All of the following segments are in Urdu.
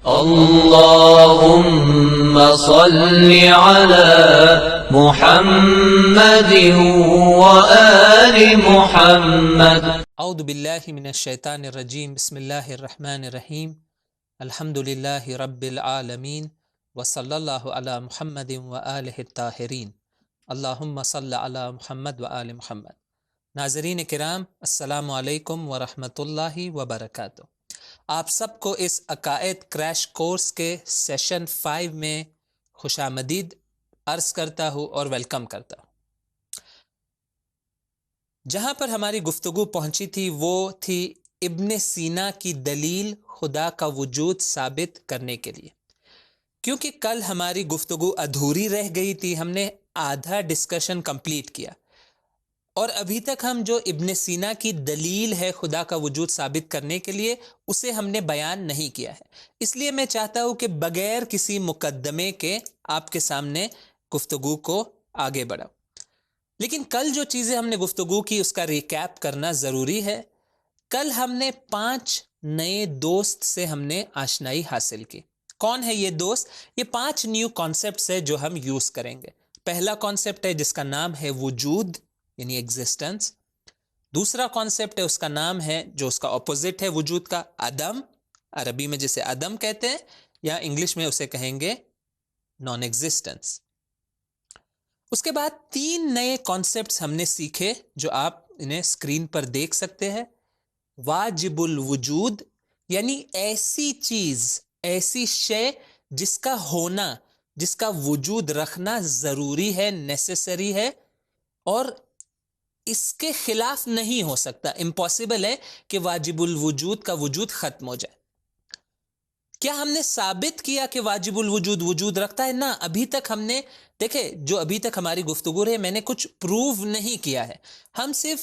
اللهم صل على محمد وآل محمد. اعوذ باللہ من الشیطان الرجیم. بسم اللہ الرحمن الرحیم. الحمد للہ رب العالمین وصلی اللہ علی محمد وآلہ الطاہرین. اللہم صل علی محمد وآل محمد. ناظرین کرام، السلام علیکم ورحمۃ اللہ وبرکاتہ. آپ سب کو اس عقائد کریش کورس کے سیشن 5 میں خوش آمدید عرض کرتا ہوں اور ویلکم کرتا ہوں. جہاں پر ہماری گفتگو پہنچی تھی وہ تھی ابن سینا کی دلیل خدا کا وجود ثابت کرنے کے لیے. کیونکہ کل ہماری گفتگو ادھوری رہ گئی تھی، ہم نے آدھا ڈسکشن کمپلیٹ کیا، اور ابھی تک ہم جو ابن سینا کی دلیل ہے خدا کا وجود ثابت کرنے کے لیے اسے ہم نے بیان نہیں کیا ہے. اس لیے میں چاہتا ہوں کہ بغیر کسی مقدمے کے آپ کے سامنے گفتگو کو آگے بڑھاؤں. لیکن کل جو چیزیں ہم نے گفتگو کی اس کا ریکیپ کرنا ضروری ہے. کل ہم نے 5 نئے دوست سے ہم نے آشنائی حاصل کی. کون ہے یہ دوست؟ یہ 5 نیو کانسیپٹس ہے جو ہم یوز کریں گے. پہلا کانسیپٹ ہے جس کا نام ہے وجود یعنی ایگزسٹنس. دوسرا کانسیپٹ ہے اس کا نام ہے جو اس کا اپوزٹ ہے وجود کا، عدم. عربی میں جسے عدم کہتے ہیں یا انگلش میں اسے کہیں گے نان ایگزسٹنس. اس کے بعد 3 نئے کانسیپٹس ہم نے سیکھے جو آپ انہیں اسکرین پر دیکھ سکتے ہیں. واجب الوجود یعنی ایسی چیز، ایسی شے جس کا ہونا، جس کا وجود رکھنا ضروری ہے، نیسیسری ہے، اور اس کے خلاف نہیں ہو سکتا. امپاسبل ہے کہ واجب الوجود کا وجود ختم ہو جائے. کیا ہم نے ثابت کیا کہ واجب الوجود وجود رکھتا ہے؟ نہ، ابھی تک ہم نے دیکھے جو ابھی تک ہماری گفتگو رہی میں نے کچھ پروو نہیں کیا ہے. ہم صرف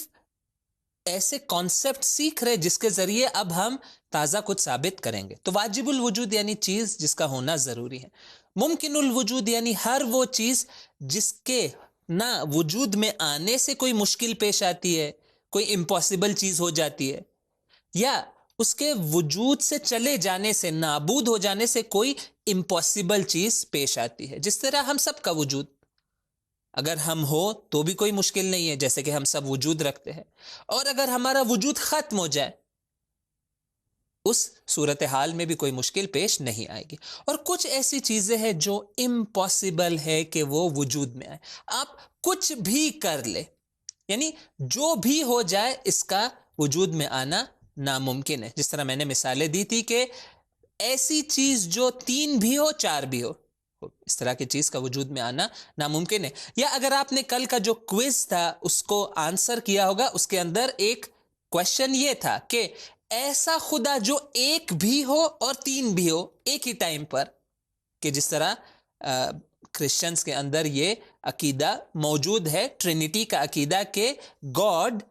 ایسے کانسیپٹ سیکھ رہے جس کے ذریعے اب ہم تازہ کچھ ثابت کریں گے. تو واجب الوجود یعنی چیز جس کا ہونا ضروری ہے. ممکن الوجود یعنی ہر وہ چیز جس کے نہ وجود میں آنے سے کوئی مشکل پیش آتی ہے، کوئی امپاسبل چیز ہو جاتی ہے، یا اس کے وجود سے چلے جانے سے، نابود ہو جانے سے کوئی امپاسبل چیز پیش آتی ہے. جس طرح ہم سب کا وجود، اگر ہم ہو تو بھی کوئی مشکل نہیں ہے، جیسے کہ ہم سب وجود رکھتے ہیں، اور اگر ہمارا وجود ختم ہو جائے اس صورتحال میں بھی کوئی مشکل پیش نہیں آئے گی. اور کچھ ایسی چیزیں ہیں جو امپاسبل ہے کہ وہ وجود میں آئے. آپ کچھ بھی کر لے، یعنی جو بھی ہو جائے اس کا وجود میں آنا ناممکن ہے. جس طرح میں نے مثالیں دی تھی کہ ایسی چیز جو 3 بھی ہو 4 بھی ہو، اس طرح کی چیز کا وجود میں آنا ناممکن ہے. یا اگر آپ نے کل کا جو کوئز تھا اس کو آنسر کیا ہوگا، اس کے اندر ایک کوشچن یہ تھا کہ ایسا خدا جو 1 بھی ہو اور 3 بھی ہو ایک ہی ٹائم پر، کہ جس طرح کرسچنز کے اندر یہ عقیدہ موجود ہے، ٹرینٹی کا عقیدہ، کہ God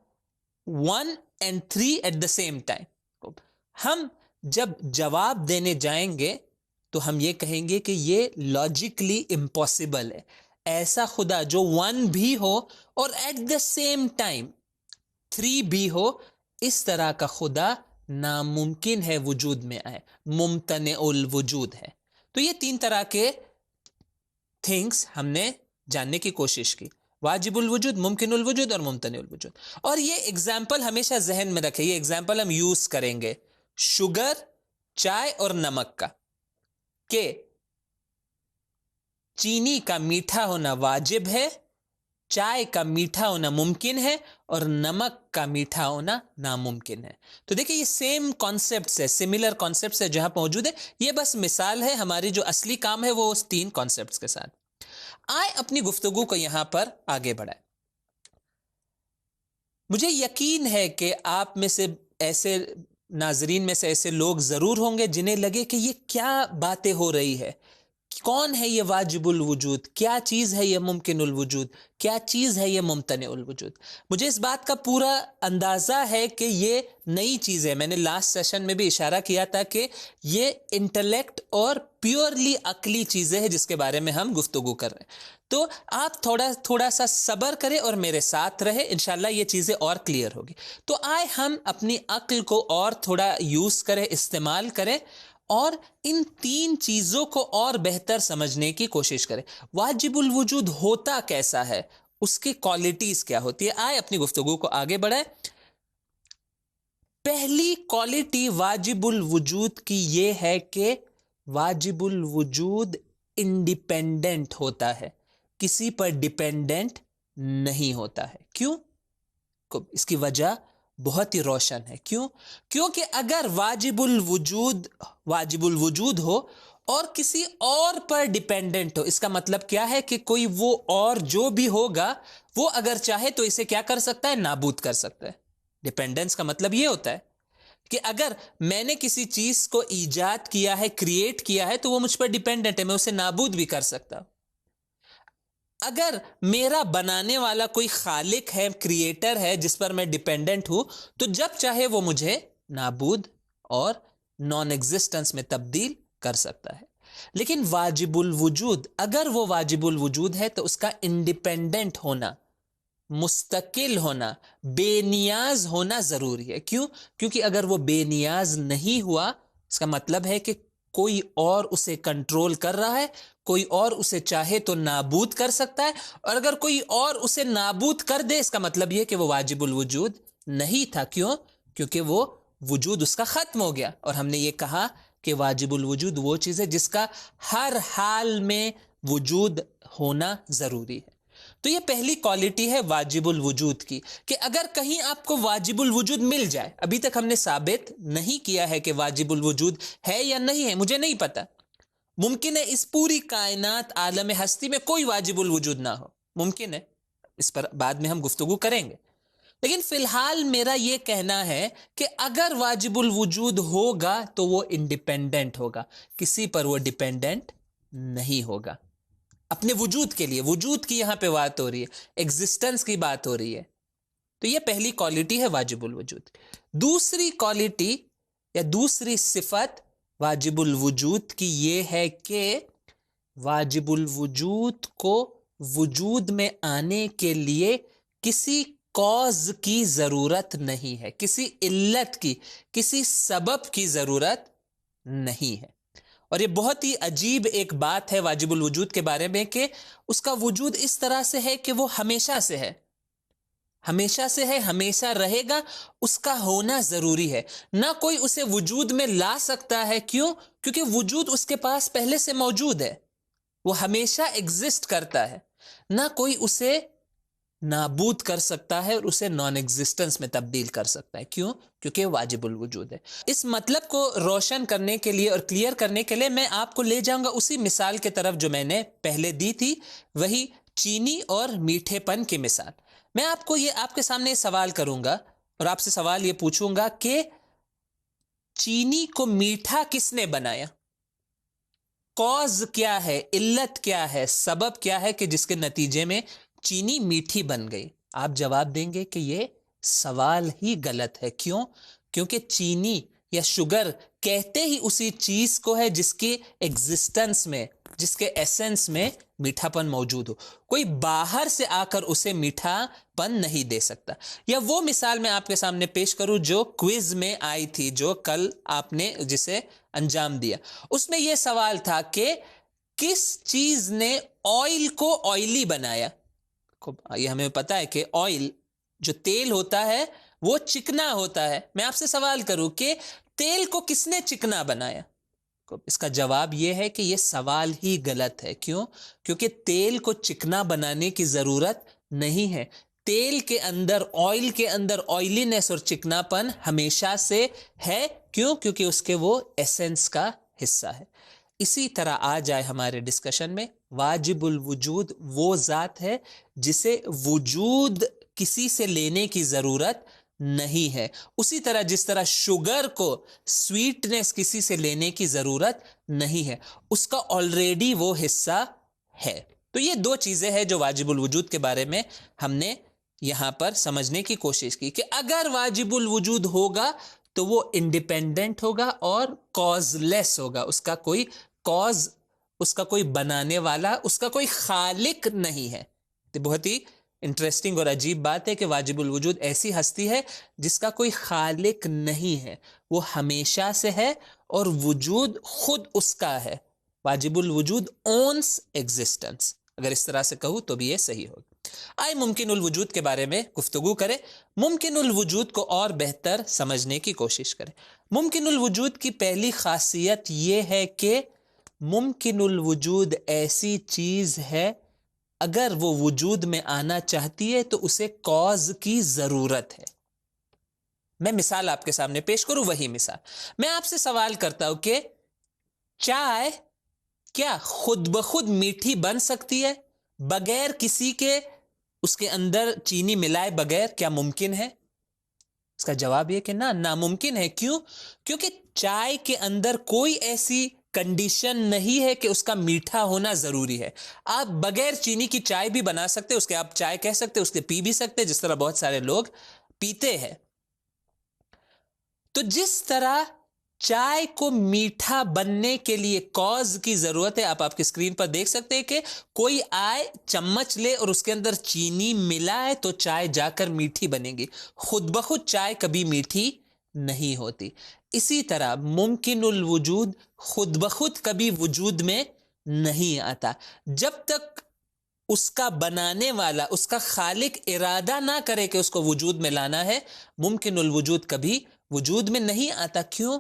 1 and 3 at the same time. ہم جب جواب دینے جائیں گے تو ہم یہ کہیں گے کہ یہ لاجیکلی امپاسبل ہے. ایسا خدا جو 1 بھی ہو اور ایٹ دا سیم ٹائم 3 بھی ہو، اس طرح کا خدا ناممکن ہے وجود میں آئے، ممتنع الوجود ہے. تو یہ 3 طرح کے تھنگس ہم نے جاننے کی کوشش کی: واجب الوجود، ممکن الوجود اور ممتنع الوجود. اور یہ ایگزامپل ہمیشہ ذہن میں رکھیں، یہ ایگزامپل ہم یوز کریں گے شوگر، چائے اور نمک کا، کہ چینی کا میٹھا ہونا واجب ہے، چائے کا میٹھا ہونا ممکن ہے، اور نمک کا میٹھا ہونا ناممکن ہے. تو دیکھیں یہ سیم کانسیپٹس ہے، سملر کانسیپٹس ہے جہاں موجود ہے. یہ بس مثال ہے، ہماری جو اصلی کام ہے وہ اس 3 کانسیپٹس کے ساتھ. آئے اپنی گفتگو کو یہاں پر آگے بڑھائیں. مجھے یقین ہے کہ آپ میں سے ایسے ناظرین میں سے ایسے لوگ ضرور ہوں گے جنہیں لگے کہ یہ کیا باتیں ہو رہی ہے، کون ہے یہ واجب الوجود، کیا چیز ہے یہ ممکن الوجود، کیا چیز ہے یہ ممتنع الوجود. مجھے اس بات کا پورا اندازہ ہے کہ یہ نئی چیز ہے. میں نے لاسٹ سیشن میں بھی اشارہ کیا تھا کہ یہ انٹلیکٹ اور پیورلی عقلی چیزیں ہیں جس کے بارے میں ہم گفتگو کر رہے ہیں. تو آپ تھوڑا سا صبر کریں اور میرے ساتھ رہیں، انشاءاللہ یہ چیزیں اور کلیئر ہوگی. تو آئے ہم اپنی عقل کو اور تھوڑا یوز کریں، استعمال کریں، اور ان تین چیزوں کو اور بہتر سمجھنے کی کوشش کریں. واجب الوجود ہوتا کیسا ہے, اس کی کوالٹیز کیا ہوتی ہے. آئے اپنی گفتگو کو آگے بڑھائیں. پہلی کوالٹی واجب الوجود کی یہ ہے کہ واجب الوجود انڈیپینڈنٹ ہوتا ہے, کسی پر ڈیپینڈنٹ نہیں ہوتا ہے. کیوں؟ اس کی وجہ بہت ہی روشن ہے. کیوں؟ کیونکہ اگر واجب الوجود ہو اور کسی اور پر ڈیپینڈنٹ ہو, اس کا مطلب کیا ہے کہ کوئی وہ اور جو بھی ہوگا وہ اگر چاہے تو اسے کیا کر سکتا ہے, نابود کر سکتا ہے. ڈیپینڈنس کا مطلب یہ ہوتا ہے کہ اگر میں نے کسی چیز کو ایجاد کیا ہے, کریٹ کیا ہے, تو وہ مجھ پر ڈیپینڈنٹ ہے, میں اسے نابود بھی کر سکتا ہوں. اگر میرا بنانے والا کوئی خالق ہے, کریٹر ہے, جس پر میں ڈیپینڈنٹ ہوں, تو جب چاہے وہ مجھے نابود اور نان ایگزسٹنس میں تبدیل کر سکتا ہے. لیکن واجب الوجود, اگر وہ واجب الوجود ہے تو اس کا انڈیپینڈنٹ ہونا, مستقل ہونا, بے نیاز ہونا ضروری ہے. کیوں؟ کیونکہ اگر وہ بے نیاز نہیں ہوا, اس کا مطلب ہے کہ کوئی اور اسے کنٹرول کر رہا ہے, کوئی اور اسے چاہے تو نابود کر سکتا ہے, اور اگر کوئی اور اسے نابود کر دے, اس کا مطلب یہ کہ وہ واجب الوجود نہیں تھا. کیوں؟ کیونکہ وہ وجود اس کا ختم ہو گیا. اور ہم نے یہ کہا کہ واجب الوجود وہ چیز ہے جس کا ہر حال میں وجود ہونا ضروری ہے. تو یہ پہلی کوالٹی ہے واجب الوجود کی, کہ اگر کہیں آپ کو واجب الوجود مل جائے, ابھی تک ہم نے ثابت نہیں کیا ہے کہ واجب الوجود ہے یا نہیں ہے, مجھے نہیں پتا, ممکن ہے اس پوری کائنات عالم ہستی میں کوئی واجب الوجود نہ ہو, ممکن ہے, اس پر بعد میں ہم گفتگو کریں گے. لیکن فی الحال میرا یہ کہنا ہے کہ اگر واجب الوجود ہوگا تو وہ انڈیپینڈنٹ ہوگا, کسی پر وہ ڈیپینڈنٹ نہیں ہوگا. اپنے وجود کے لیے, وجود کی یہاں پہ بات ہو رہی ہے, ایگزسٹنس کی بات ہو رہی ہے. تو یہ پہلی کوالٹی ہے واجب الوجود. دوسری کوالٹی یا دوسری صفت واجب الوجود کی یہ ہے کہ واجب الوجود کو وجود میں آنے کے لیے کسی کاز کی ضرورت نہیں ہے, کسی علت کی, کسی سبب کی ضرورت نہیں ہے. اور یہ بہت ہی عجیب ایک بات ہے واجب الوجود کے بارے میں کہ اس کا وجود اس طرح سے ہے کہ وہ ہمیشہ سے ہے, ہمیشہ سے ہے, ہمیشہ رہے گا, اس کا ہونا ضروری ہے. نہ کوئی اسے وجود میں لا سکتا ہے. کیوں؟ کیونکہ وجود اس کے پاس پہلے سے موجود ہے, وہ ہمیشہ ایگزسٹ کرتا ہے. نہ کوئی اسے نابود کر سکتا ہے اور اسے نان ایگزسٹنس میں تبدیل کر سکتا ہے. کیوں؟ کیونکہ واجب الوجود ہے. اس مطلب کو روشن کرنے کے لیے اور کلیئر کرنے کے لیے میں آپ کو لے جاؤں گا اسی مثال کے طرف جو میں نے پہلے دی تھی, وہی چینی اور میٹھے پن کی مثال. میں آپ کو یہ آپ کے سامنے یہ سوال کروں گا اور آپ سے سوال یہ پوچھوں گا کہ چینی کو میٹھا کس نے بنایا؟ کاز کیا ہے, علت کیا ہے, سبب کیا ہے کہ جس کے نتیجے میں چینی میٹھی بن گئی؟ آپ جواب دیں گے کہ یہ سوال ہی غلط ہے. کیوں؟ کیونکہ چینی یا شوگر کہتے ہی اسی چیز کو ہے جس کی ایگزسٹنس میں, جس کے ایسنس میں میٹھا پن موجود ہو. کوئی باہر سے آ کر اسے میٹھا پن نہیں دے سکتا. یا وہ مثال میں آپ کے سامنے پیش کروں جو کوئز میں آئی تھی, جو کل آپ نے جسے انجام دیا. اس میں یہ سوال تھا کہ کس چیز نے آئل کو آئلی بنایا؟ یہ ہمیں پتا ہے کہ آئل جو تیل ہوتا ہے وہ چکنا ہوتا ہے. میں آپ سے سوال کروں کہ تیل کو کس نے چکنا بنایا؟ اس کا جواب یہ ہے کہ یہ سوال ہی غلط ہے. کیوں؟ کیونکہ تیل کو چکنا بنانے کی ضرورت نہیں ہے. تیل کے اندر, آئل کے اندر آئلینس اور چکنا پن ہمیشہ سے ہے. کیوں؟ کیونکہ اس کے وہ ایسنس کا حصہ ہے. اسی طرح آ جائے ہمارے ڈسکشن میں, واجب الوجود وہ ذات ہے جسے وجود کسی سے لینے کی ضرورت نہیں ہے. اسی طرح جس طرح شوگر کو سویٹنس کسی سے لینے کی ضرورت نہیں ہے, اس کا آلریڈی وہ حصہ ہے. تو یہ دو چیزیں ہیں جو واجب الوجود کے بارے میں ہم نے یہاں پر سمجھنے کی کوشش کی کہ اگر واجب الوجود ہوگا تو وہ انڈیپینڈنٹ ہوگا اور کاز لیس ہوگا. اس کا کوئی کاز, اس کا کوئی بنانے والا, اس کا کوئی خالق نہیں ہے. تو بہت ہی انٹرسٹنگ اور عجیب بات ہے کہ واجب الوجود ایسی ہستی ہے جس کا کوئی خالق نہیں ہے, وہ ہمیشہ سے ہے اور وجود خود اس کا ہے. واجب الوجود اونس ایگزسٹنس. اگر اس طرح سے کہوں تو بھی یہ صحیح ہوگا. آئے ممکن الوجود کے بارے میں گفتگو کریں. ممکن الوجود کو اور بہتر سمجھنے کی کوشش کریں. ممکن الوجود کی پہلی خاصیت یہ ہے کہ ممکن الوجود ایسی چیز ہے اگر وہ وجود میں آنا چاہتی ہے تو اسے کاز کی ضرورت ہے. میں مثال آپ کے سامنے پیش کروں. وہی مثال میں آپ سے سوال کرتا ہوں کہ چائے کیا خود بخود میٹھی بن سکتی ہے بغیر کسی کے اس کے اندر چینی ملائے بغیر؟ کیا ممکن ہے؟ اس کا جواب یہ کہ ناممکن ہے. کیوں؟ کیونکہ چائے کے اندر کوئی ایسی کنڈیشن نہیں ہے کہ اس کا میٹھا ہونا ضروری ہے. آپ بغیر چینی کی چائے بھی بنا سکتے، اس کے آپ چائے کہہ سکتے، اس کے پی بھی سکتے، جس طرح بہت سارے لوگ پیتے ہیں. تو جس طرح چائے کو میٹھا بننے کے لیے کاز کی ضرورت ہے، آپ کی اسکرین پر دیکھ سکتے ہیں کہ کوئی آئے چمچ لے اور اس کے اندر چینی ملائے تو چائے جا کر میٹھی بنے گی. خود بخود چائے کبھی میٹھی نہیں ہوتی. اسی طرح ممکن الوجود خود بخود کبھی وجود میں نہیں آتا جب تک اس کا بنانے والا، اس کا خالق ارادہ نہ کرے کہ اس کو وجود میں لانا ہے. ممکن الوجود کبھی وجود میں نہیں آتا. کیوں؟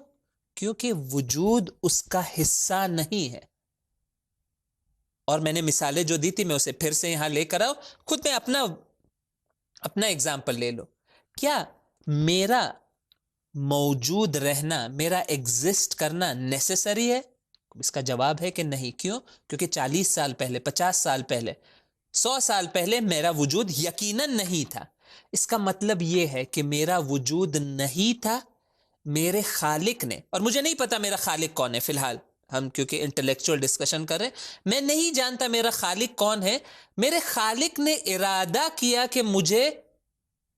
کیونکہ وجود اس کا حصہ نہیں ہے. اور میں نے مثالیں جو دی تھی میں اسے پھر سے یہاں لے کر آؤ. خود میں اپنا اگزامپل لے لو. کیا میرا موجود رہنا، میرا ایگزسٹ کرنا نیسیسری ہے؟ اس کا جواب ہے کہ نہیں. کیوں؟ کیونکہ 40 سال پہلے، 50 سال پہلے، 100 سال پہلے میرا وجود یقیناً نہیں تھا. اس کا مطلب یہ ہے کہ میرا وجود نہیں تھا، میرے خالق نے، اور مجھے نہیں پتا میرا خالق کون ہے. فی الحال ہم کیونکہ انٹلیکچوئل ڈسکشن کر رہے ہیں، میں نہیں جانتا میرا خالق کون ہے. میرے خالق نے ارادہ کیا کہ مجھے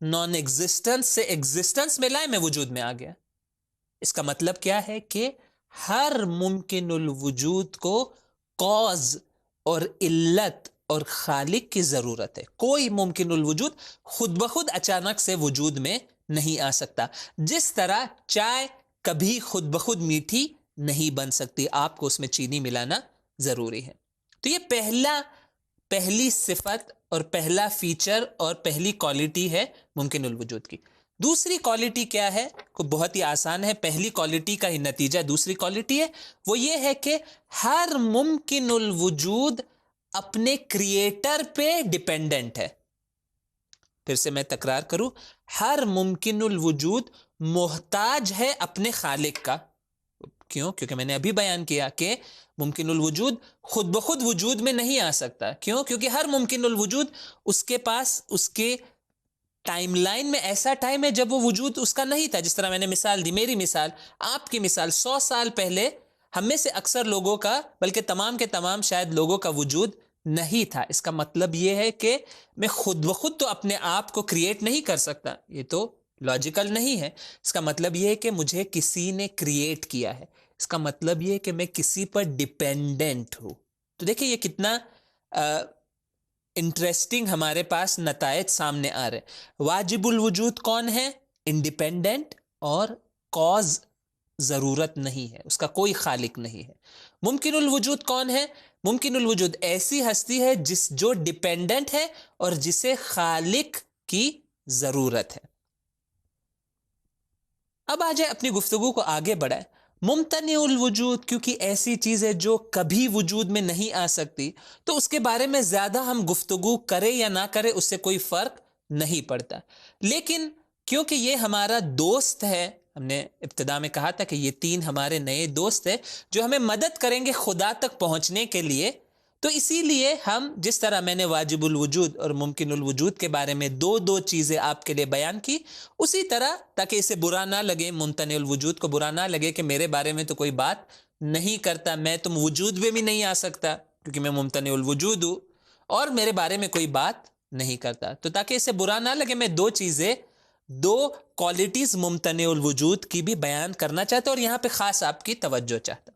نان ایگزسٹنس سے ایگزسٹنس میں لائے، میں وجود میں آ گیا. اس کا مطلب کیا ہے کہ ہر ممکن الوجود کو کاز اور علت اور خالق کی ضرورت ہے. کوئی ممکن الوجود خود بخود اچانک سے وجود میں نہیں آ سکتا. جس طرح چائے کبھی خود بخود میٹھی نہیں بن سکتی، آپ کو اس میں چینی ملانا ضروری ہے. تو یہ پہلی صفت اور پہلا فیچر اور پہلی کوالٹی ہے ممکن الوجود کی. دوسری کوالٹی کیا ہے؟ بہت ہی آسان ہے. پہلی کوالٹی کا ہی نتیجہ دوسری کوالٹی ہے. وہ یہ ہے کہ ہر ممکن الوجود اپنے کریٹر پہ ڈیپینڈنٹ ہے. پھر سے میں تکرار کروں، ہر ممکن الوجود محتاج ہے اپنے خالق کا. کیوں؟ کیونکہ میں نے ابھی بیان کیا کہ ممکن الوجود خود بخود وجود میں نہیں آ سکتا. کیوں؟ کیونکہ ہر ممکن الوجود اس کے پاس اس کے ٹائم لائن میں ایسا ٹائم ہے جب وہ وجود اس کا نہیں تھا. جس طرح میں نے مثال دی، میری مثال، آپ کی مثال، 100 سال پہلے ہم میں سے اکثر لوگوں کا، بلکہ تمام کے تمام شاید لوگوں کا وجود نہیں تھا. اس کا مطلب یہ ہے کہ میں خود بخود تو اپنے آپ کو کریٹ نہیں کر سکتا، یہ تو لاجیکل نہیں ہے. اس کا مطلب یہ ہے کہ مجھے کسی نے کریٹ کیا ہے. اس کا مطلب یہ ہے کہ میں کسی پر ڈیپینڈنٹ ہوں. تو دیکھیں یہ کتنا انٹرسٹنگ ہمارے پاس نتائج سامنے آ رہے. واجب الوجود کون ہے؟ انڈیپینڈنٹ اور کاز ضرورت نہیں ہے، اس کا کوئی خالق نہیں ہے. ممکن الوجود کون ہے؟ ممکن الوجود ایسی ہستی ہے جو ڈیپینڈنٹ ہے اور جسے خالق کی ضرورت ہے. اب آ جائے اپنی گفتگو کو آگے بڑھائے. ممتنع الوجود کیونکہ ایسی چیز ہے جو کبھی وجود میں نہیں آ سکتی، تو اس کے بارے میں زیادہ ہم گفتگو کرے یا نہ کرے اس سے کوئی فرق نہیں پڑتا. لیکن کیونکہ یہ ہمارا دوست ہے، ہم نے ابتدا میں کہا تھا کہ یہ 3 ہمارے نئے دوست ہیں جو ہمیں مدد کریں گے خدا تک پہنچنے کے لیے، تو اسی لیے ہم، جس طرح میں نے واجب الوجود اور ممکن الوجود کے بارے میں دو چیزیں آپ کے لیے بیان کی، اسی طرح تاکہ اسے برا نہ لگے، ممتنع الوجود کو برا نہ لگے کہ میرے بارے میں تو کوئی بات نہیں کرتا، میں تم وجود میں بھی نہیں آ سکتا کیونکہ میں ممتنع الوجود ہوں اور میرے بارے میں کوئی بات نہیں کرتا. تو تاکہ اسے برا نہ لگے میں 2 کوالٹیز ممتنع الوجود کی بھی بیان کرنا چاہتا ہوں اور یہاں پہ خاص آپ کی توجہ چاہتا.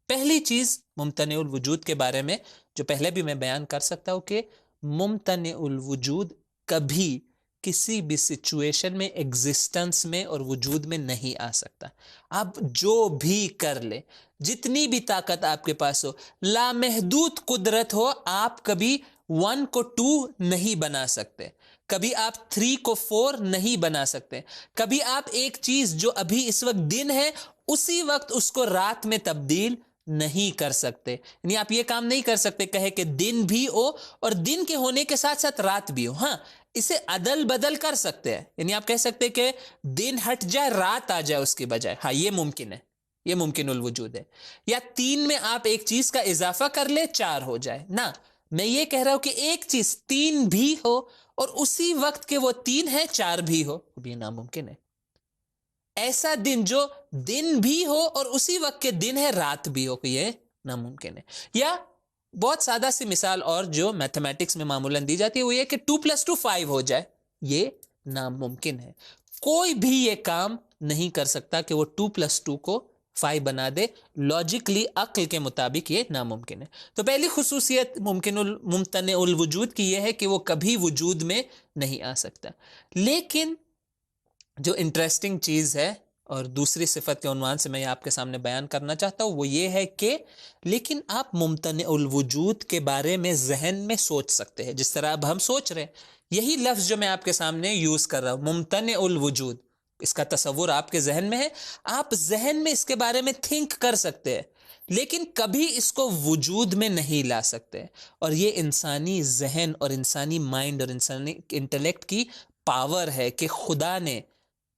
پہلی چیز ممتنع الوجود کے بارے میں جو پہلے بھی میں بیان کر سکتا ہوں کہ ممتنع الوجود کبھی کسی بھی سچویشن میں، ایگزسٹنس میں اور وجود میں نہیں آ سکتا. آپ جو بھی کر لیں، جتنی بھی طاقت آپ کے پاس ہو، لامحدود قدرت ہو، آپ کبھی 1 کو 2 نہیں بنا سکتے، کبھی آپ 3 کو 4 نہیں بنا سکتے، کبھی آپ ایک چیز جو ابھی اس وقت دن ہے اسی وقت اس کو رات میں تبدیل نہیں کر سکتے. یعنی آپ یہ کام نہیں کر سکتے کہے کہ دن بھی ہو اور دن کے ہونے کے ساتھ ساتھ رات بھی ہو. ہاں، اسے عدل بدل کر سکتے ہیں. یعنی آپ کہہ سکتے کہ دن ہٹ جائے، رات آ جائے اس کی بجائے. ہاں، یہ ممکن ہے، یہ ممکن الوجود ہے. یا 3 میں آپ ایک چیز کا اضافہ کر لے، 4 ہو جائے. نہ، میں یہ کہہ رہا ہوں کہ ایک چیز 3 بھی ہو اور اسی وقت کے وہ 3 ہے 4 بھی ہو، بھی ناممکن ہے. ایسا دن جو دن بھی ہو اور اسی وقت کے دن ہے رات بھی ہو، یہ ناممکن ہے. یا بہت سادہ سی مثال اور جو میتھمیٹکس میں معمولاً دی جاتی ہے وہ یہ کہ 2 + 2 5 ہو جائے، یہ ناممکن ہے. کوئی بھی یہ کام نہیں کر سکتا کہ وہ 2 + 2 کو 5 بنا دے. لاجکلی، عقل کے مطابق یہ ناممکن ہے. تو پہلی خصوصیت ممتنع الوجود کی یہ ہے کہ وہ کبھی وجود میں نہیں آ سکتا. لیکن جو انٹرسٹنگ چیز ہے اور دوسری صفت کے عنوان سے میں آپ کے سامنے بیان کرنا چاہتا ہوں وہ یہ ہے کہ لیکن آپ ممتنع الوجود کے بارے میں ذہن میں سوچ سکتے ہیں، جس طرح اب ہم سوچ رہے ہیں. یہی لفظ جو میں آپ کے سامنے یوز کر رہا ہوں، ممتنع الوجود، اس کا تصور آپ کے ذہن میں ہے، آپ ذہن میں اس کے بارے میں تھنک کر سکتے ہیں لیکن کبھی اس کو وجود میں نہیں لا سکتے. اور یہ انسانی ذہن اور انسانی مائنڈ اور انسانی انٹلیکٹ کی پاور ہے کہ خدا نے،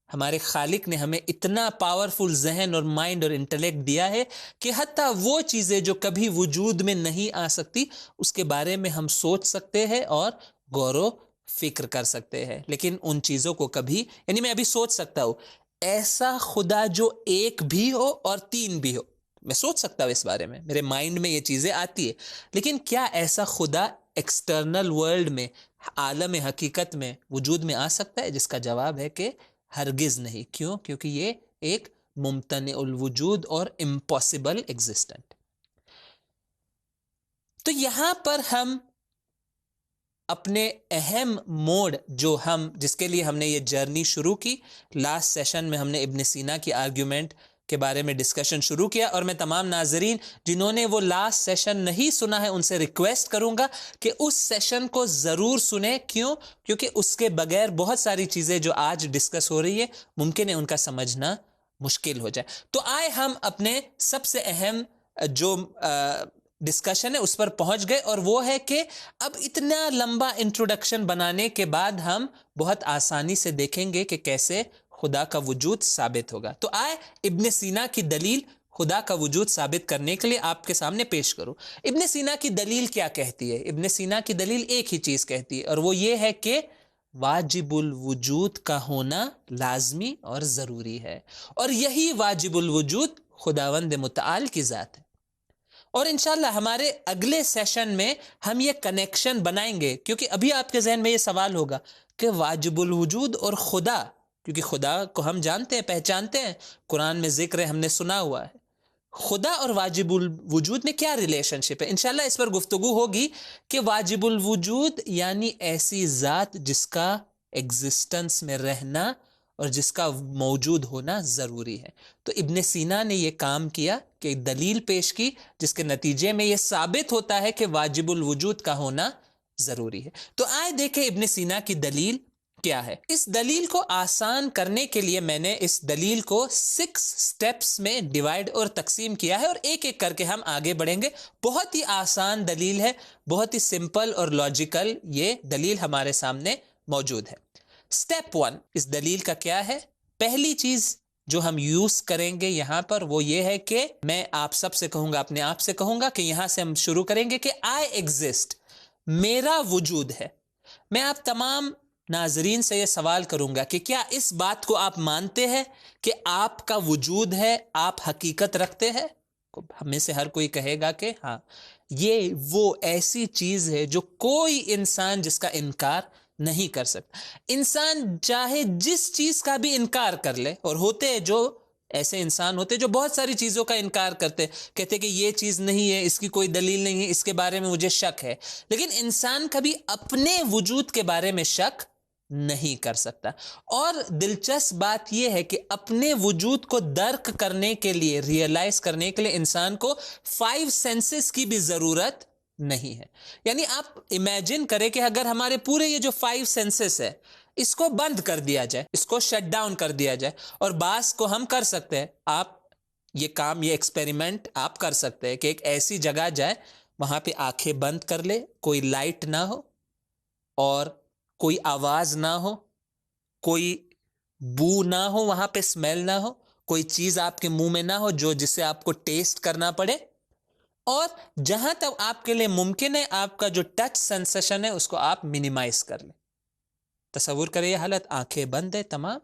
ہمارے خالق نے ہمیں اتنا پاورفل ذہن اور مائنڈ اور انٹلیکٹ دیا ہے کہ حتیٰ وہ چیزیں جو کبھی وجود میں نہیں آ سکتی اس کے بارے میں ہم سوچ سکتے ہیں اور غور و فکر کر سکتے ہیں. لیکن ان چیزوں کو کبھی، یعنی میں ابھی سوچ سکتا ہوں ایسا خدا جو 1 بھی ہو اور 3 بھی ہو، میں سوچ سکتا ہوں اس بارے میں، میرے مائنڈ میں یہ چیزیں آتی ہے. لیکن کیا ایسا خدا ایکسٹرنل ورلڈ میں، عالم حقیقت میں وجود میں آ سکتا ہے؟ جس کا جواب ہے کہ ہرگز نہیں. کیوں؟ کیونکہ یہ ایک ممتنع الوجود اور امپاسبل ایگزسٹنٹ. تو یہاں پر ہم اپنے اہم موڈ جو جس کے لیے ہم نے یہ جرنی شروع کی، لاسٹ سیشن میں ہم نے ابن سینا کی آرگیومنٹ کے بارے میں ڈسکشن شروع کیا، اور میں تمام ناظرین جنہوں نے وہ لاسٹ سیشن نہیں سنا ہے ان سے ریکویسٹ کروں گا کہ اس سیشن کو ضرور سنیں. کیوں؟ کیونکہ اس کے بغیر بہت ساری چیزیں جو آج ڈسکس ہو رہی ہے ممکن ہے ان کا سمجھنا مشکل ہو جائے. تو آئے ہم اپنے سب سے اہم جو ڈسکشن ہے اس پر پہنچ گئے، اور وہ ہے کہ اب اتنا لمبا انٹروڈکشن بنانے کے بعد ہم بہت آسانی سے دیکھیں گے کہ کیسے خدا کا وجود ثابت ہوگا. تو آئے ابن سینا کی دلیل خدا کا وجود ثابت کرنے کے لیے آپ کے سامنے پیش کروں. ابن سینا کی دلیل کیا کہتی ہے؟ ابن سینا کی دلیل ایک ہی چیز کہتی ہے، اور وہ یہ ہے کہ واجب الوجود کا ہونا لازمی اور ضروری ہے، اور یہی واجب الوجود خداوند متعال کی ذات ہے. اور انشاءاللہ ہمارے اگلے سیشن میں ہم یہ کنیکشن بنائیں گے، کیونکہ ابھی آپ کے ذہن میں یہ سوال ہوگا کہ واجب الوجود اور خدا، کیونکہ خدا کو ہم جانتے ہیں، پہچانتے ہیں، قرآن میں ذکر ہے، ہم نے سنا ہوا ہے، خدا اور واجب الوجود میں کیا ریلیشن شپ ہے؟ انشاءاللہ اس پر گفتگو ہوگی کہ واجب الوجود یعنی ایسی ذات جس کا ایگزسٹنس میں رہنا اور جس کا موجود ہونا ضروری ہے. تو ابن سینا نے یہ کام کیا کہ ایک دلیل پیش کی جس کے نتیجے میں یہ ثابت ہوتا ہے کہ واجب الوجود کا ہونا ضروری ہے. تو آئے دیکھیں ابن سینا کی دلیل کیا ہے. اس دلیل کو آسان کرنے کے لیے میں نے اس دلیل کو 6 سٹیپس میں ڈیوائیڈ اور تقسیم کیا ہے، اور ایک ایک کر کے ہم آگے بڑھیں گے. بہت ہی آسان دلیل ہے، بہت ہی سمپل اور لاجیکل یہ دلیل ہمارے سامنے موجود ہے. سٹیپ 1 اس دلیل کا کیا ہے؟ پہلی چیز جو ہم یوز کریں گے یہاں پر وہ یہ ہے کہ میں آپ سب سے کہوں گا، اپنے آپ سے کہوں گا کہ یہاں سے ہم شروع کریں گے کہ آئی ایگزسٹ، میرا وجود ہے. میں آپ تمام ناظرین سے یہ سوال کروں گا کہ کیا اس بات کو آپ مانتے ہیں کہ آپ کا وجود ہے، آپ حقیقت رکھتے ہیں؟ ہمیں سے ہر کوئی کہے گا کہ ہاں، یہ وہ ایسی چیز ہے جو کوئی انسان جس کا انکار نہیں کر سکتا. انسان چاہے جس چیز کا بھی انکار کر لے، اور ہوتے ہیں جو ایسے انسان ہوتے جو بہت ساری چیزوں کا انکار کرتے، کہتے کہ یہ چیز نہیں ہے، اس کی کوئی دلیل نہیں ہے، اس کے بارے میں مجھے شک ہے. لیکن انسان کبھی اپنے وجود کے بارے میں شک نہیں کر سکتا. اور دلچسپ بات یہ ہے کہ اپنے وجود کو درک کرنے کے لیے، ریئلائز کرنے کے لیے انسان کو 5 سینسز کی بھی ضرورت نہیں ہے. یعنی آپ امیجن کریں کہ اگر ہمارے پورے یہ جو 5 سینسز ہے اس کو بند کر دیا جائے، اس کو شٹ ڈاؤن کر دیا جائے، اور بعض کو ہم کر سکتے ہیں. آپ یہ کام، یہ ایکسپیریمنٹ آپ کر سکتے ہیں کہ ایک ایسی جگہ جائے، وہاں پہ آنکھیں بند کر لے، کوئی لائٹ نہ ہو اور کوئی آواز نہ ہو، کوئی بو نہ ہو، وہاں پہ اسمیل نہ ہو، کوئی چیز آپ کے منہ میں نہ ہو جسے آپ کو ٹیسٹ کرنا پڑے، اور جہاں تک آپ کے لیے ممکن ہے آپ کا جو ٹچ سینسیشن ہے اس کو آپ منیمائز کر لیں. تصور کریں یہ حالت، آنکھیں بند ہے تمام.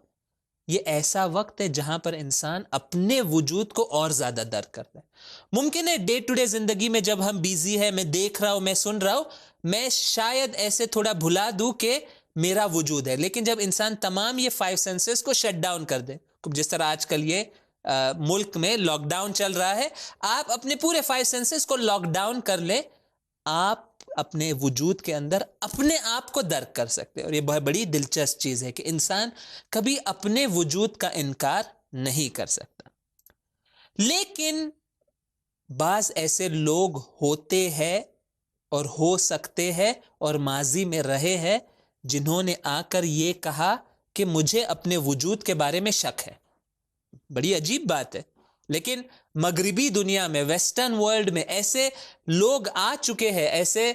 یہ ایسا وقت ہے جہاں پر انسان اپنے وجود کو اور زیادہ درک کرتا ہے. ممکن ہے ڈے ٹو ڈے زندگی میں جب ہم بیزی ہے، میں دیکھ رہا ہوں، میں سن رہا ہوں، میں شاید ایسے تھوڑا بھلا دوں کہ میرا وجود ہے. لیکن جب انسان تمام یہ 5 سینسز کو شٹ ڈاؤن کر دے، جس طرح آج کل یہ ملک میں لاک ڈاؤن چل رہا ہے، آپ اپنے پورے 5 سینسز کو لاک ڈاؤن کر لیں، آپ اپنے وجود کے اندر اپنے آپ کو درک کر سکتے. اور یہ بہت بڑی دلچسپ چیز ہے کہ انسان کبھی اپنے وجود کا انکار نہیں کر سکتا. لیکن بعض ایسے لوگ ہوتے ہیں اور ہو سکتے ہیں اور ماضی میں رہے ہیں جنہوں نے آ کر یہ کہا کہ مجھے اپنے وجود کے بارے میں شک ہے. بڑی عجیب بات ہے، لیکن مغربی دنیا میں، ویسٹرن ورلڈ میں ایسے لوگ آ چکے ہیں، ایسے